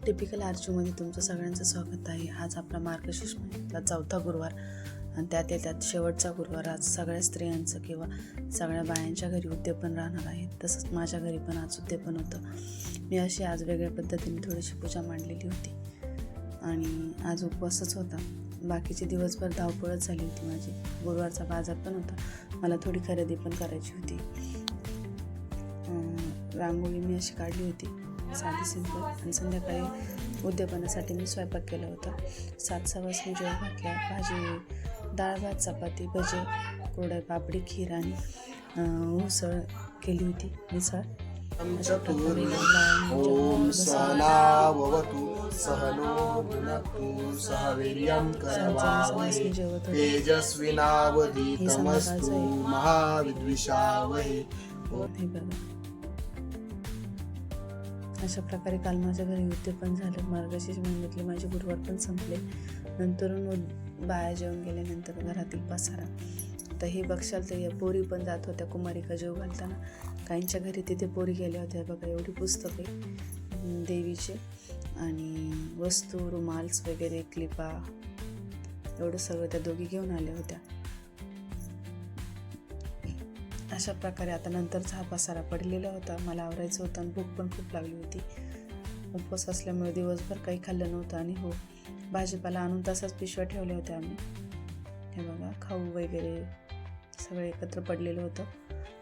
Typical आरचूमध्ये तुमचं सगळ्यांचं स्वागत आहे. आज आपला मार्गशीर्ष महिन्यातला 4था गुरुवार आणि त्यात शेवटचा गुरुवार. आज सगळ्या स्त्रियांचं किंवा सगळ्या बायांच्या घरी उद्यापन राहणार आहे. तसंच माझ्या घरी पण आज उद्यापन होतं. मी अशी आज वेगळ्या पद्धतीने थोडीशी पूजा मांडलेली होती आणि आज उपवासच होता. बाकीचे दिवसभर धावपळच झाली होती माझी. गुरुवारचा बाजार पण होता, मला थोडी खरेदी पण करायची होती. रांगोळी मी अशी काढली होती साधी सिंपल, आणि संध्याकाळी उद्यापनासाठी मी स्वयंपाक केला होता. 7 वाजता मी जेवण घातल्या. भाजी, डाळ भात, चपाती, भजे, कोरड्या पापडी, खीर आणि उसळ केली होती. मिसळ ओम सहनावतु सहनो भुनक्तु सह वीर्यं करवावहै तेजस्विनावधीतमस्तु मा विद्विषावहै. हे बघा, अशा प्रकारे काल माझ्या घरी उद्यापन झालं. मार्गशीर्ष महिन्यातले माझे गुरुवार पण संपले. नंतरून बाया जेवण गेल्यानंतर घरातील पसारा. तर हे बघशाल तर या पोरी पण जात होत्या कुमारिका जेव घालताना. काहींच्या घरी तिथे पोरी गेल्या होत्या. बघा, एवढी पुस्तके देवीचे आणि वस्तू, रुमाल्स वगैरे, क्लिपा, एवढं सगळं त्या दोघी घेऊन आल्या होत्या. अशा प्रकारे आता नंतरचा हा पसारा पडलेला होता. मला आवरायचं होतं आणि भूक पण खूप लागली होती. उपवास असल्यामुळे दिवसभर काही खाल्लं नव्हतं. आणि हो, भाजीपाला आणून तसाच पिशव्या ठेवल्या होत्या आम्ही. हे बघा, खाऊ वगैरे सगळं एकत्र पडलेलं होतं.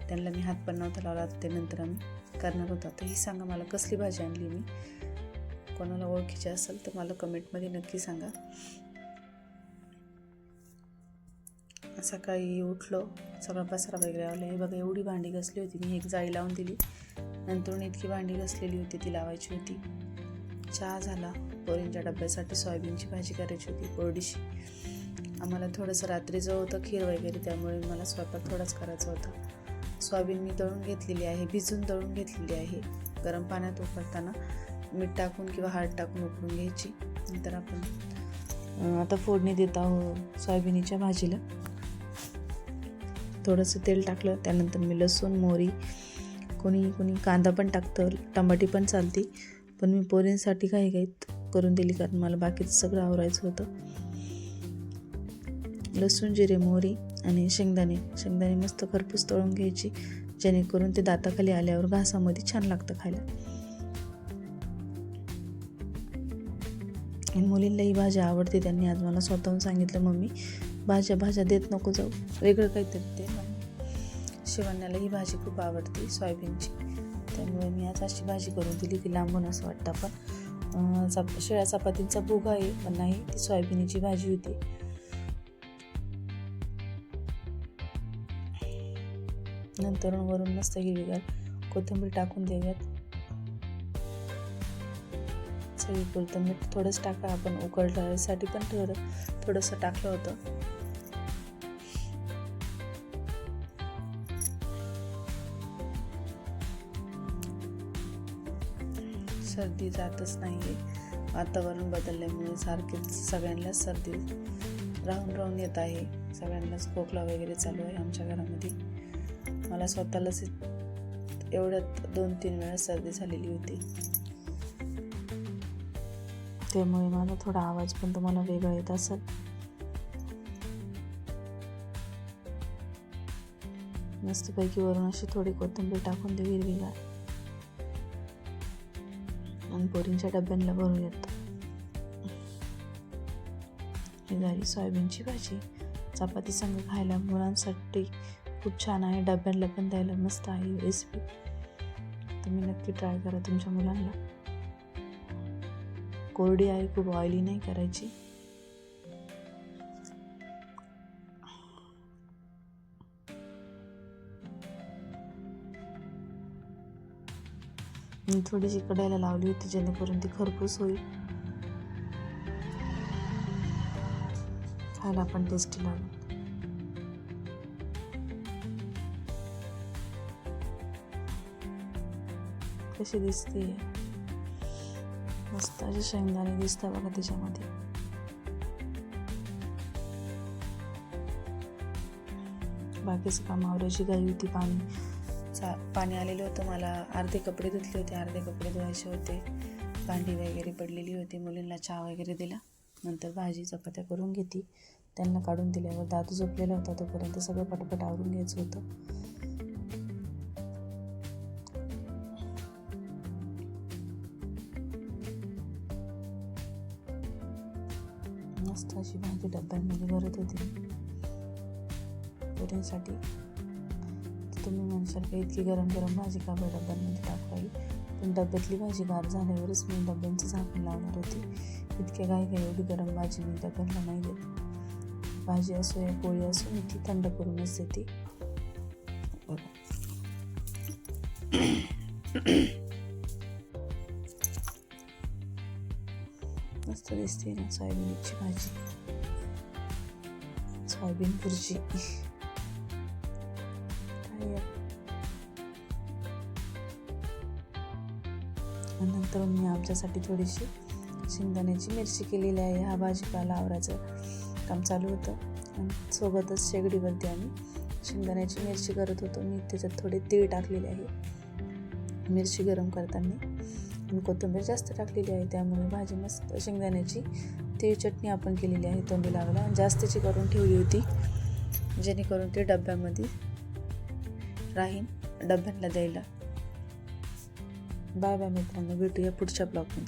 त्यांना मी हात पण नव्हता लावला. ते नंतर आम्ही करणार होतो. तर ही सांगा मला कसली भाजी आणली मी. कोणाला ओळखीची असेल तर मला कमेंटमध्ये नक्की सांगा. सकाळी उठलो, सगळा पसारा वगैरे लावला. हे बघा, एवढी भांडी घासली होती मी. एक जाळी लावून दिली, नंतर इतकी भांडी घासलेली होती, ती लावायची होती. चहा झाला. पोरींच्या डब्यासाठी सोयाबीनची भाजी करायची होती कोरडीशी. आम्हाला थोडंसं रात्रीचं होतं खीर वगैरे, त्यामुळे मला स्वयंपाक थोडाच करायचा होता. सोयाबीन मी दळून घेतलेली आहे, भिजून दळून घेतलेली आहे. गरम पाण्यात उकळताना मीठ टाकून किंवा हळद टाकून उकळून घ्यायची. नंतर आपण आता फोडणी देत आहोत सोयाबीनच्या भाजीला. थोडंसं तेल टाकलं, त्यानंतर मी लसूण, मोहरी, कोणी कांदा पण टाकतं, टमाटी पण चालती, पण मी पोरींसाठी घाईघाईत करून दिली कारण मला बाकीचं सगळं आवरायचं होतं. लसूण, जिरे, मोहरी आणि शेंगदाणे मस्त खरपूस तळून घ्यायची, जेणेकरून ते दाताखाली आल्यावर घासामध्ये छान लागतं खायला. आणि मुलींना ही भाजी आवडते. त्यांनी आज मला स्वतःहून सांगितलं, मम्मी भाज्या देत नको जाऊ, वेगळं काहीतरी दे. शिवण्याला ही भाजी खूप आवडते सोयाबीनची, त्यामुळे मी आज अशी भाजी करून दिली की लांबून असं वाटतं पण शिळ्या चपातींचा भुगा आहे, पण नाही, ती सोयाबीनची भाजी होती. नंतर वरून मस्त हिरवीगार कोथिंबीर टाकून देऊयात. चवीपुरतं मीठ थोडंच टाका. आपण उकळण्यासाठी पण थोडंसं टाकलं होतं. सर्दी जातच नाहीये. वातावरण बदलल्यामुळे सारखीच सगळ्यांनाच सर्दी राहून येत आहे. सगळ्यांनाच खोकला वगैरे चालू आहे आमच्या घरामध्ये. मला स्वतःलाच एवढ्यात 2-3 वेळा सर्दी झालेली होती. त्यामुळे माझा थोडा आवाज पण तुम्हाला वेगळा येत असेल. मस्तपैकी वरून अशी थोडी कोथिंबीर टाकून देऊ हिरवीगार, आणि पोरींच्या डब्यांना भरूयात. ही झाली सोयाबीनची भाजी. चपाती संग खायला मुलांसाठी खूप छान आहे. डब्यांना पण द्यायला मस्त आहे रेसिपी. तुम्ही नक्की ट्राय करा तुमच्या मुलांना. कोरडी आहे, खूप ऑइली नाही करायची. मी थोडीशी कढईला लावली होती, जेणेकरून ती खरपूस होईल, खायला पण टेस्टी लागेल. कशी दिसते, मस्त असे शेंगदाणे दिसतात बघा त्याच्यामध्ये. बाकीचं काम आवरायची घाई होती. पाणी आलेलं होतं. मला अर्धे कपडे धुतले होते, अर्धे कपडे धुवायचे होते. भांडी वगैरे पडलेली होती, मुलींना चहा वगैरे दिला. नंतर भाजी चपात्या करून घेते. त्यांना काढून दिल्यावर दादू झोपलेला होता, तोपर्यंत सगळं पटपट आवरून घ्यायचं होतं. मस्त अशी भाजी डब्यांमध्ये भरत होती पोरींसाठी. तुम्ही म्हणशाल का इतकी गरम गरम भाजी का बरं डब्यांमध्ये टाकवावी, पण डब्यातली भाजी गार झाल्यावरच मी डब्यांचं झाकण लावणार होती. इतक्या काय एवढी गरम भाजी मी डब्यांना नाही देत. भाजी असो या पोळी असो मी ती थंड करूनच देते. मस्त दिसते ना सोयाबीनची भाजी, सोयाबीन भुर्जी. नंतर मी आमच्यासाठी थोडीशी शेंगदाण्याची मिरची केलेली आहे. हा भाजीपाला आवरायचं काम चालू होतं आणि सोबतच शेगडीवरती आम्ही शेंगदाण्याची मिरची करत होतो. मी त्याच्यात थोडे तीळ टाकलेले आहे मिरची गरम करताना, आणि कोथिंबीर जास्त टाकलेली आहे, त्यामुळे भाजी मस्त शेंगदाण्याची तीळ चटणी आपण केलेली आहे तोंडी लावायला. जास्तीची करून ठेवली होती जेणेकरून ते डब्यामध्ये राहीन डब्यांना द्यायला. बाय बाय मित्रांनो, भेटूया पुढच्या ब्लॉगमध्ये.